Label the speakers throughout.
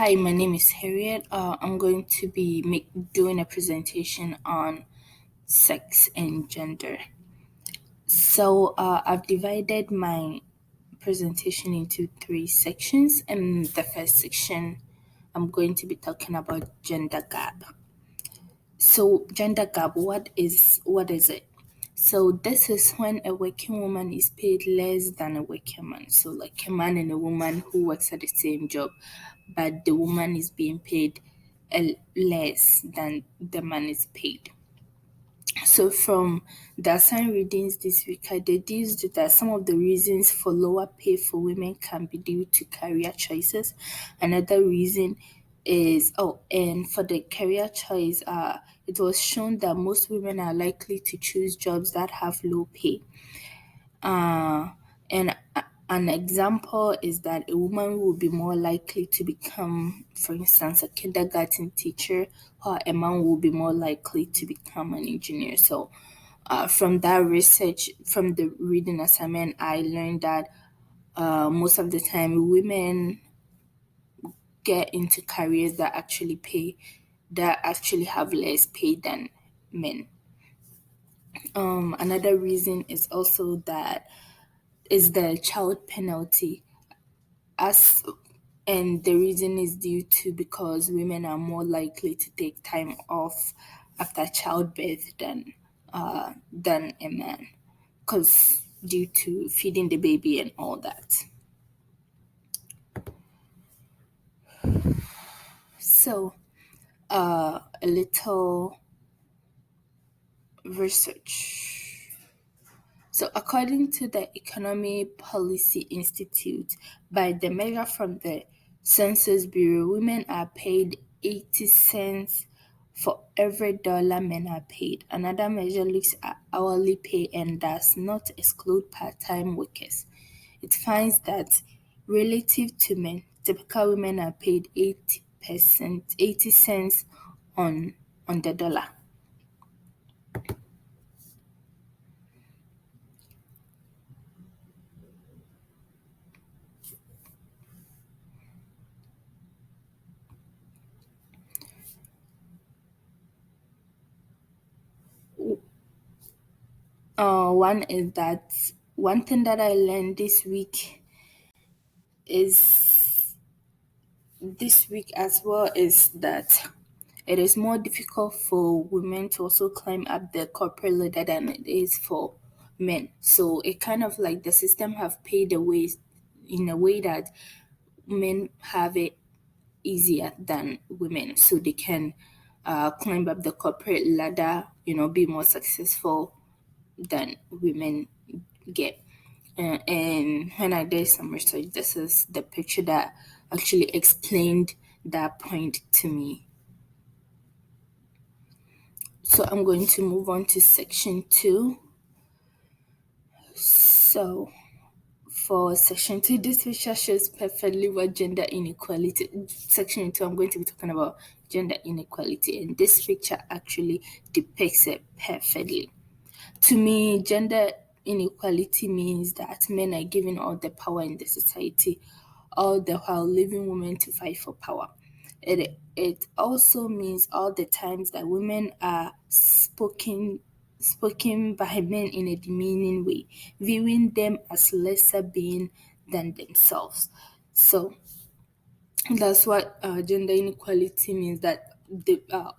Speaker 1: Hi, my name is Harriet. I'm going to be doing a presentation on sex and gender. I've divided my presentation into three sections, and the first section, I'm going to be talking about gender gap. So, gender gap, what is it? So this is when a working woman is paid less than a working man. So like a man and a woman who works at the same job, but the woman is being paid less than the man is paid. So from the assigned readings this week, I deduced that some of the reasons for lower pay for women can be due to career choices. Another reason is and for the career choice, it was shown that most women are likely to choose jobs that have low pay. And an example is that a woman will be more likely to become, for instance, a kindergarten teacher, or a man will be more likely to become an engineer. So, from that research, from the reading assignment, I learned that most of the time women get into careers that actually have less pay than men. Another reason is also that is the child penalty as and the reason is due to because women are more likely to take time off after childbirth than a man, because due to feeding the baby and all that. So a little research. So, according to the Economy Policy Institute, by the measure from the Census Bureau, women are paid 80 cents for every dollar men are paid. Another measure looks at hourly pay and does not exclude part time workers. It finds that relative to men, typical women are paid 80 cents on the dollar. One thing that I learned is this week as well is that it is more difficult for women to also climb up the corporate ladder than it is for men. So it kind of like the system have paid a way in a way that men have it easier than women, so they can climb up the corporate ladder, be more successful than women get. And when I did some research, this is the picture that actually explained that point to me. So I'm going to move on to section 2. So for section 2, this picture shows perfectly what gender inequality. Section 2, I'm going to be talking about gender inequality, and this picture actually depicts it perfectly. To me, gender inequality means that men are given all the power in the society, all the while leaving women to fight for power. It also means all the times that women are spoken by men in a demeaning way, viewing them as lesser being than themselves. So that's what gender inequality means, that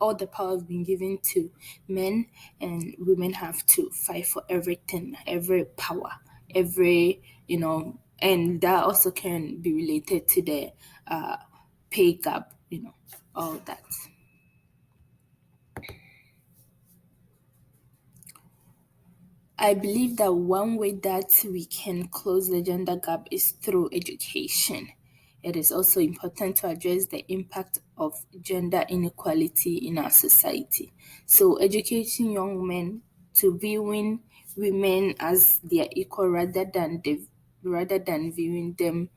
Speaker 1: all the power has been given to men, and women have to fight for everything, every power, and that also can be related to the pay gap, all that. I believe that one way that we can close the gender gap is through education. It is also important to address the impact of gender inequality in our society. So, educating young men to viewing women as their equal rather than viewing them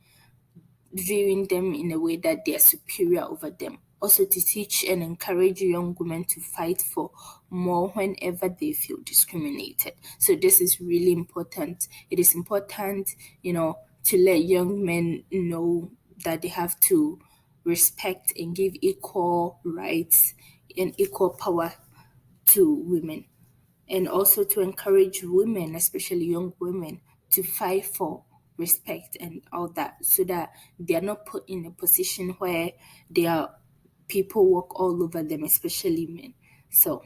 Speaker 1: in a way that they are superior over them. Also, to teach and encourage young women to fight for more whenever they feel discriminated. So, this is really important. It is important, to let young men know that they have to respect and give equal rights and equal power to women, and also to encourage women, especially young women, to fight for respect and all that, so that they are not put in a position where there are people walk all over them, especially men. So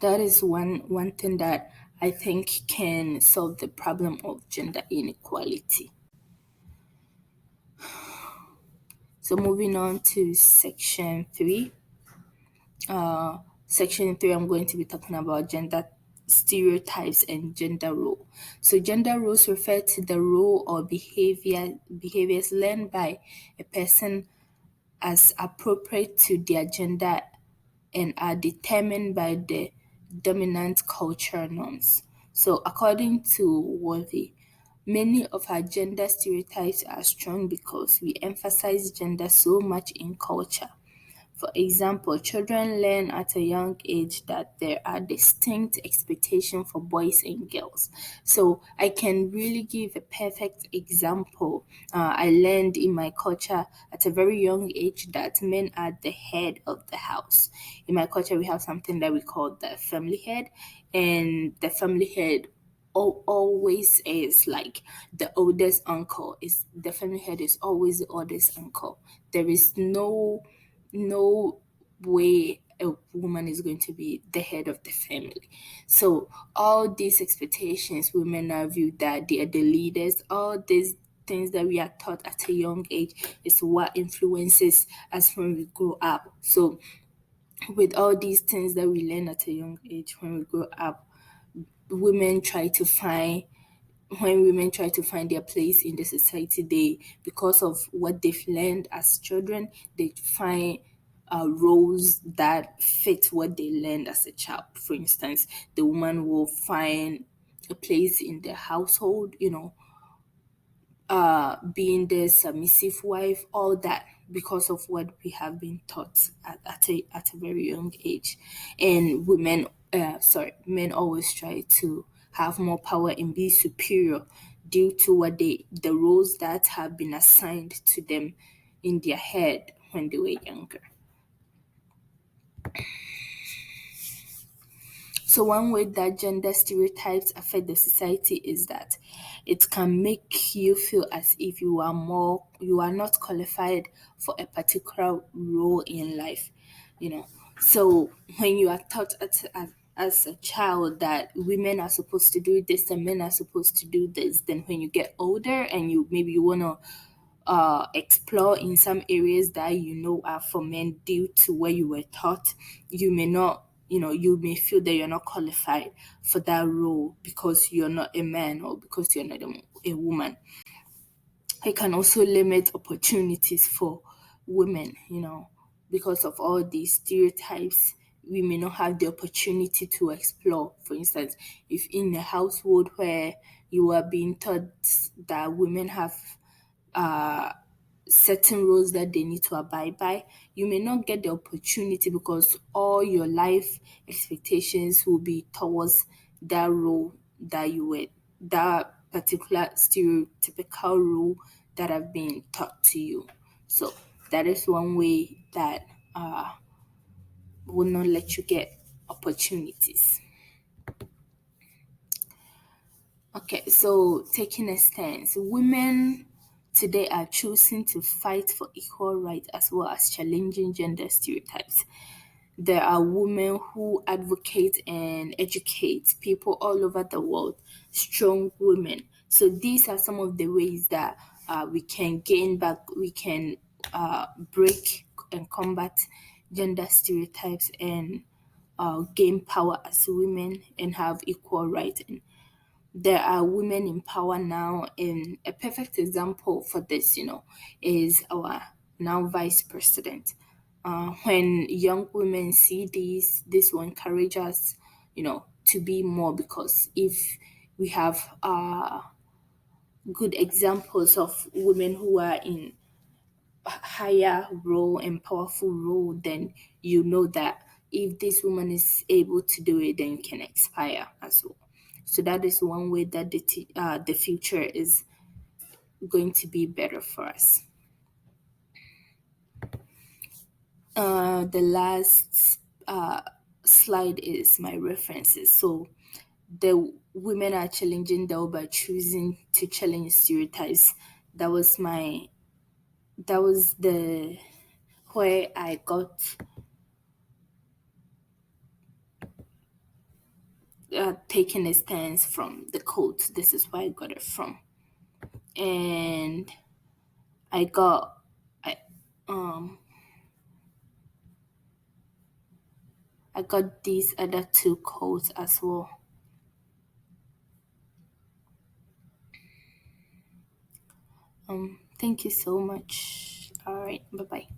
Speaker 1: that is one thing that I think can solve the problem of gender inequality. So moving on to section 3. Section 3, I'm going to be talking about gender stereotypes and gender role. So gender roles refer to the role or behaviors learned by a person as appropriate to their gender and are determined by the dominant cultural norms. So according to Worthy, many of our gender stereotypes are strong because we emphasize gender so much in culture. For example, children learn at a young age that there are distinct expectations for boys and girls. So I can really give a perfect example. I learned in my culture at a very young age that men are the head of the house. In my culture, we have something that we call the family head, and the family head always is like the oldest uncle. Is the family head is always the oldest uncle. There is no way a woman is going to be the head of the family. So all these expectations, women are viewed that they are the leaders. All these things that we are taught at a young age is what influences us when we grow up. So with all these things that we learn at a young age when we grow up, women try to find when women try to find their place in the society, they, because of what they've learned as children, they find roles that fit what they learned as a child. For instance, the woman will find a place in the household, being the submissive wife, all that because of what we have been taught at a very young age. And men always try to have more power and be superior due to the roles that have been assigned to them in their head when they were younger. So one way that gender stereotypes affect the society is that it can make you feel as if you are not qualified for a particular role in life, you know. So when you are taught as a child that women are supposed to do this and men are supposed to do this, then when you get older and you wanna explore in some areas that are for men due to where you were taught, you may not, you may feel that you're not qualified for that role because you're not a man or because you're not a woman. It can also limit opportunities for women, because of all these stereotypes. We may not have the opportunity to explore. For instance, if in a household where you are being taught that women have certain rules that they need to abide by, you may not get the opportunity because all your life expectations will be towards that role that you were, that particular stereotypical rule that have been taught to you. So that is one way that will not let you get opportunities. Okay, so taking a stance, women today are choosing to fight for equal rights as well as challenging gender stereotypes. There are women who advocate and educate people all over the world, strong women. So these are some of the ways that we can gain back, we can break and combat gender stereotypes and gain power as women and have equal rights. And there are women in power now, and a perfect example for this, is our now vice president. When young women see this will encourage us, to be more, because if we have good examples of women who are in higher role and powerful role, then you know that if this woman is able to do it, then you can aspire as well. So that is one way that the future is going to be better for us. The last slide is my references. So the women are challenging the world by choosing to challenge stereotypes. That was my that was the where I got taking a stance from the quote. This is where I got it from, and I got I um I got these other two quotes as well. Thank you so much. All right, bye bye.